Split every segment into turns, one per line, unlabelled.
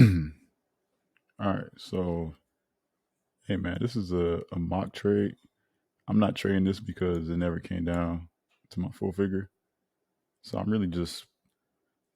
All right, so hey man, this is a mock trade. I'm not trading this because it never came down to my full figure. So I'm really just,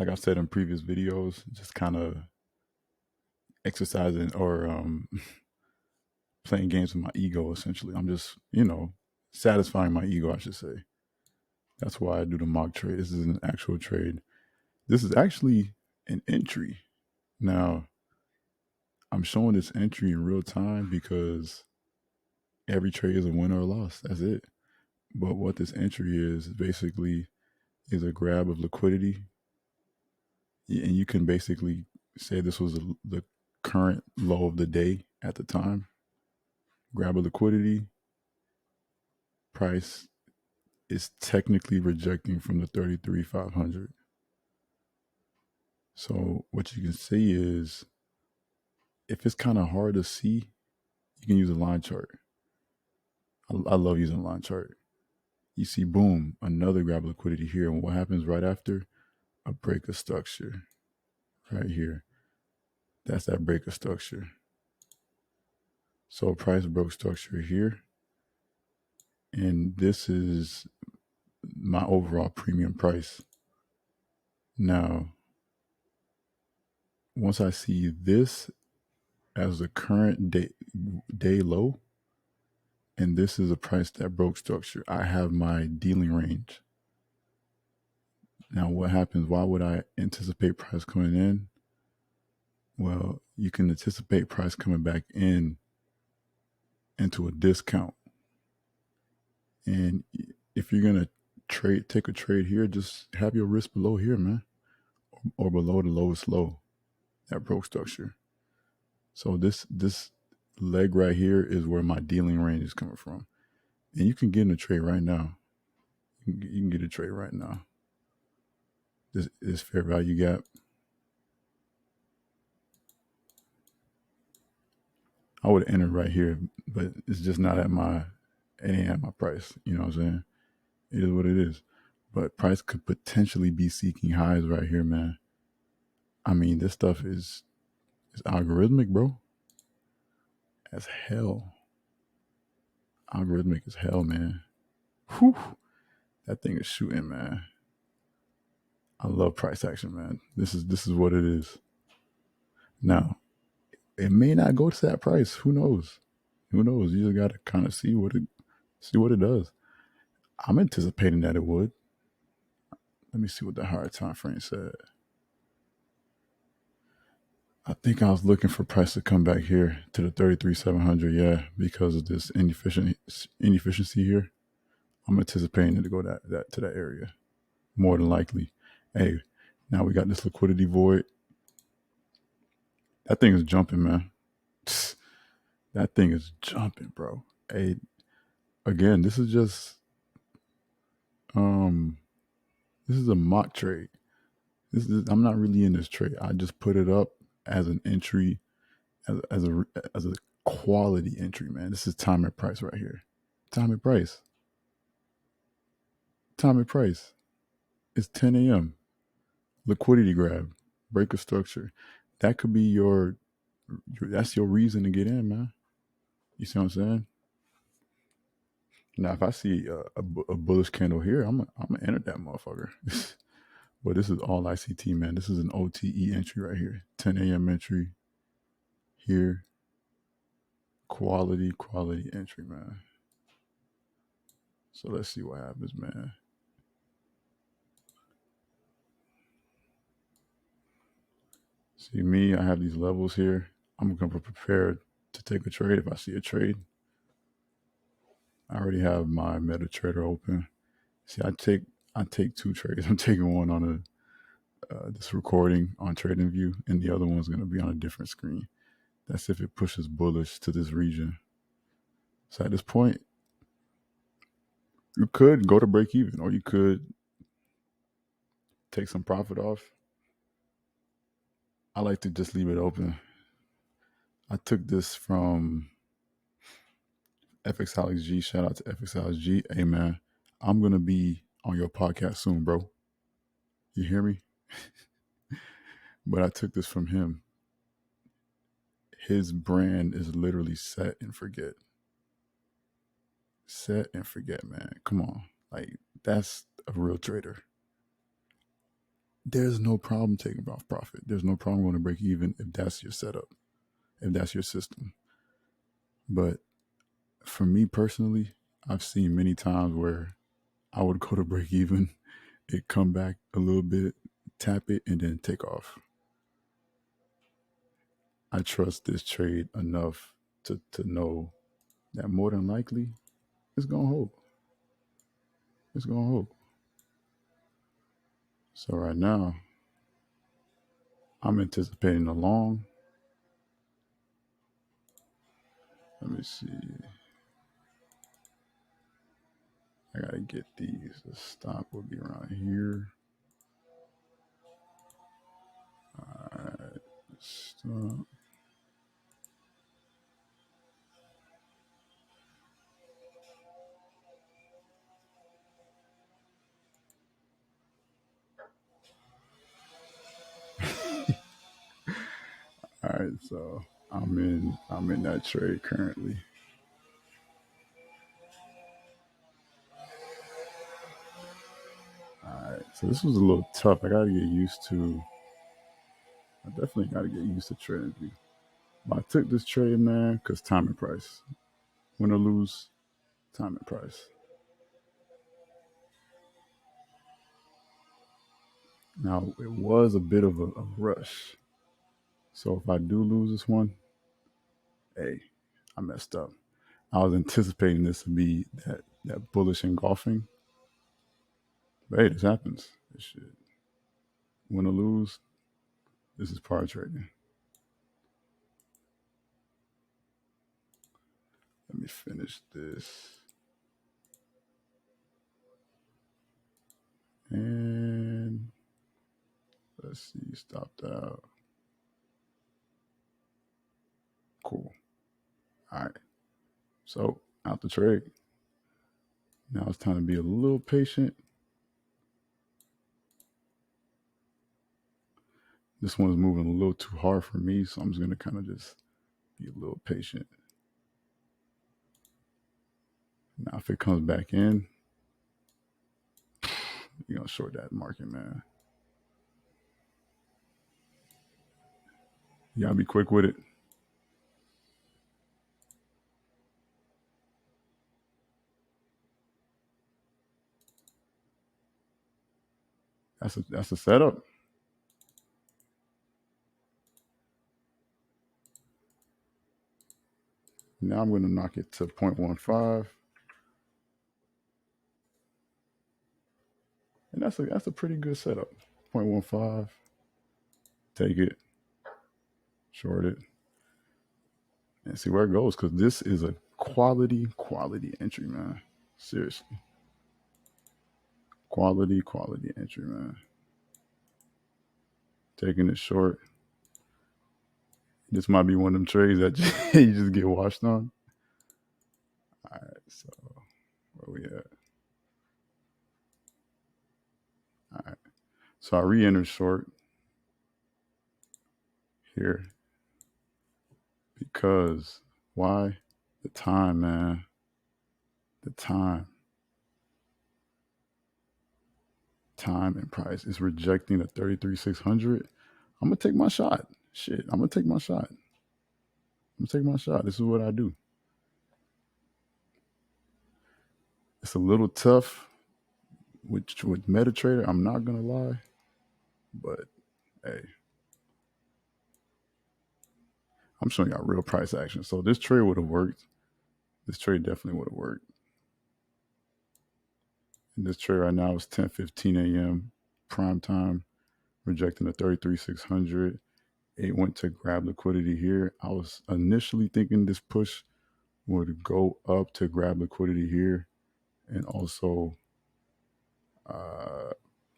like I said in previous videos, just kind of exercising or playing games with my ego. Essentially, I'm just satisfying my ego, I should say. That's why I do the mock trade. This is an actual trade. This is actually an entry. Now I'm showing this entry in real time because every trade is a win or a loss. That's it. But what this entry is basically is a grab of liquidity, and you can basically say this was the current low of the day at the time. Grab a liquidity price is technically rejecting from the 33,500. So what you can see is if it's kind of hard to see, you can use a line chart. I love using a line chart. You see, boom, another grab of liquidity here. And what happens right after? A break of structure right here. That's that break of structure. So price broke structure here. And this is my overall premium price. Now, once I see this as the current day low, and this is a price that broke structure, I have my dealing range. Now, what happens? Why would I anticipate price coming in? Well, you can anticipate price coming back into a discount. And if you're gonna take a trade here, just have your risk below here, man, or below the lowest low, that broke structure. So this leg right here is where my dealing range is coming from, and you can get in a trade right now. You can get a trade right now. This fair value gap. I would have entered right here, but it's just not at my, it ain't at my price. You know what I'm saying? It is what it is. But price could potentially be seeking highs right here, man. I mean, this stuff is algorithmic, bro. As hell. Algorithmic as hell, man. Whew. That thing is shooting, man. I love price action, man. This is what it is. Now, it may not go to that price. Who knows? Who knows? You just gotta kind of see what it does. I'm anticipating that it would. Let me see what the higher time frame said. I think I was looking for price to come back here to the 33,700. Yeah, because of this inefficiency here. I'm anticipating it to go that to that area, more than likely. Hey, now we got this liquidity void. That thing is jumping, man. That thing is jumping, bro. Hey, again, this is just um, this is a mock trade. I'm not really in this trade. I just put it up as an entry, as a quality entry, man. This is time and price right here. Time and price. Time and price. It's 10 a.m. Liquidity grab, break of structure. That could be that's your reason to get in, man. You see what I'm saying? Now, if I see a bullish candle here, I'm gonna enter that motherfucker. But this is all ICT, man. This is an OTE entry right here. 10 a.m. entry here. Quality entry, man. So let's see what happens, man. See me, I have these levels here. I'm gonna be prepared to take a trade if I see a trade. I already have my MetaTrader open. See, I take two trades. I'm taking one on this recording on TradingView, and the other one's gonna be on a different screen. That's if it pushes bullish to this region. So at this point, you could go to break even, or you could take some profit off. I like to just leave it open. I took this from FXAlexG. Shout out to FXAlexG. Hey man, I'm gonna be on your podcast soon, bro. You hear me? But I took this from him. his brand is literally set and forget. Set and forget, man. Come on. Like, that's a real trader. There's no problem taking off profit. There's no problem going to break even if that's your setup, if that's your system. But for me personally, I've seen many times where I would go to break even, it come back a little bit, tap it, and then take off. I trust this trade enough to know that more than likely it's gonna hold. It's gonna hold. So right now, I'm anticipating a long. Let me see. I gotta get these. The stop will be around here. Alright. Stop. Alright, so I'm in that trade currently. Alright, so this was a little tough. I gotta get used to I definitely gotta get used to trading. But I took this trade, man, because time and price. Win or lose, time and price. Now, it was a bit of a rush. So if I do lose this one, hey, I messed up. I was anticipating this to be that bullish engulfing. But hey, this happens. This shit. Win or lose, this is par trading. Let me finish this. And let's see, stopped out. Cool. All right. So out the trade. Now it's time to be a little patient. This one's moving a little too hard for me, so I'm just gonna kind of just be a little patient. Now if it comes back in, you're gonna short that market, man. You gotta be quick with it. That's a setup. Now I'm gonna knock it to 0.15. And that's a pretty good setup. 0.15. Take it, short it, and see where it goes. Because this is a quality entry, man. Seriously, quality entry, man. Taking it short. This might be one of them trades that you just get washed on. All right, so where we at? All right, so I re-entered short here because why? The time, man. The time and price is rejecting the 33,600. I'm gonna take my shot. Shit, I'm gonna take my shot. I'm gonna take my shot. This is what I do. It's a little tough with MetaTrader. I'm not gonna lie, but hey, I'm showing y'all real price action. So this trade would have worked. This trade definitely would have worked. And this trade right now is 10:15 a.m. prime time, rejecting the 33,600. It went to grab liquidity here. I was initially thinking this push would go up to grab liquidity here and also uh,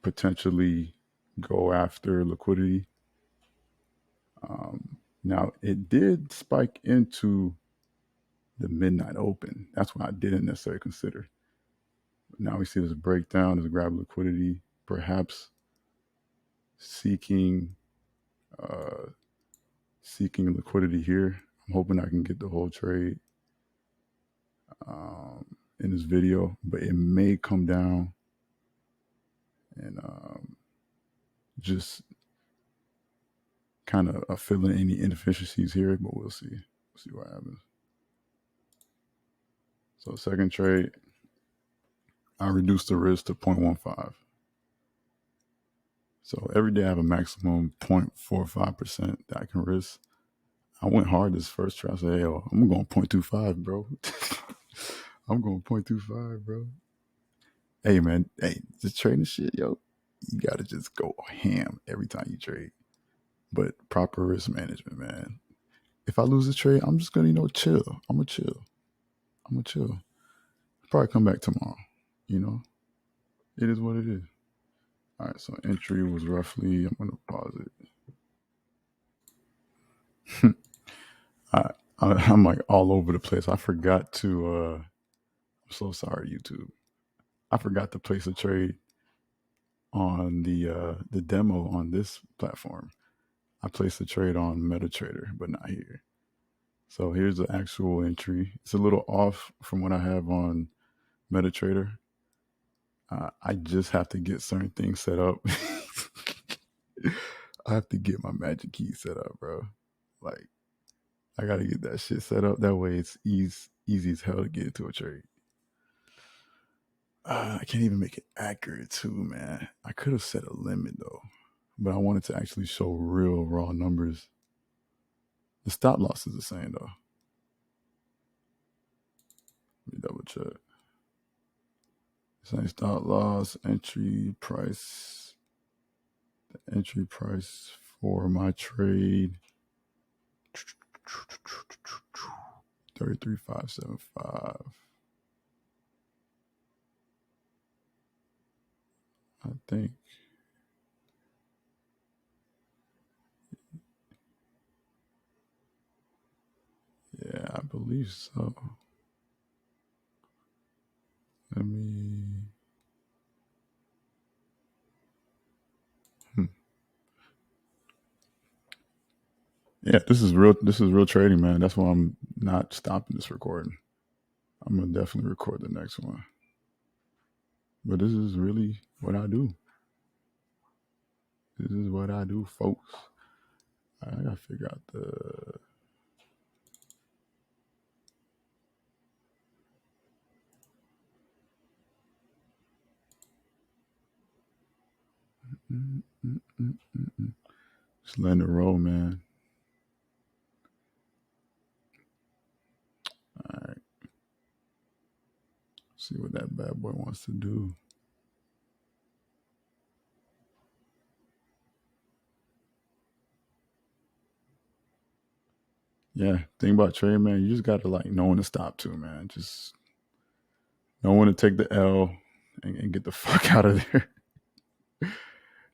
potentially go after liquidity. Now, it did spike into the midnight open. That's what I didn't necessarily consider. But now we see this breakdown, this grab liquidity, perhaps seeking uh, seeking liquidity here. I'm hoping I can get the whole trade in this video, but it may come down and just kind of filling any inefficiencies here, but we'll see. We'll see what happens. So second trade, I reduced the risk to 0.15. So every day I have a maximum 0.45% that I can risk. I went hard this first trade. I said, hey, yo, I'm going 0.25, bro. I'm going 0.25, bro. Hey, man. Hey, just trading shit, yo. You got to just go ham every time you trade. But proper risk management, man. If I lose a trade, I'm just going to, chill. I'm going to chill. Probably come back tomorrow. It is what it is. All right, so entry was roughly, I'm going to pause it. I'm like all over the place. I forgot to, I'm so sorry, YouTube. I forgot to place a trade on the demo on this platform. I placed a trade on MetaTrader, but not here. So here's the actual entry. It's a little off from what I have on MetaTrader. I just have to get certain things set up. I have to get my magic key set up, bro. Like, I gotta get that shit set up. That way it's easy as hell to get into a trade. I can't even make it accurate too, man. I could have set a limit though, but I wanted to actually show real raw numbers. The stop loss is the same though. Let me double check. Same stop loss, entry price. The entry price for my trade 33,575. I think. Yeah, I believe so. Let me. Yeah, this is real. This is real trading, man. That's why I'm not stopping this recording. I'm gonna definitely record the next one. But this is really what I do. This is what I do, folks. I gotta figure out the. Just letting it roll, man. All right. See what that bad boy wants to do. Yeah, thing about trading, man, you just gotta know when to stop too, man. Just know when to take the L and get the fuck out of there.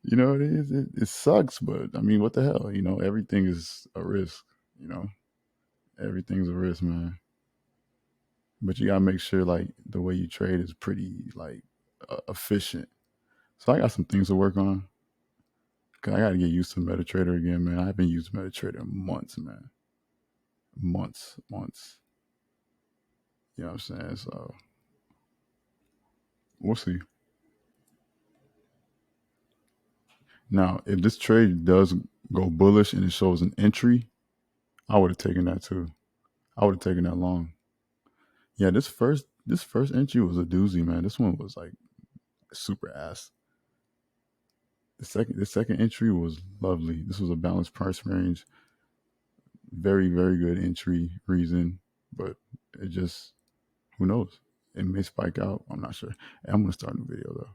It is. It sucks, but I mean, what the hell? Everything is a risk. Everything's a risk, man. But you gotta make sure the way you trade is pretty efficient. So I got some things to work on. Cause I gotta get used to MetaTrader again, man. I haven't used MetaTrader in months, man. Months. You know what I'm saying? So we'll see. Now, if this trade does go bullish and it shows an entry, I would have taken that too. I would have taken that long. Yeah, this first entry was a doozy, man. This one was super ass. The second entry was lovely. This was a balanced price range. Very, very good entry reason, but it just, who knows? It may spike out. I'm not sure. I'm gonna start the video though.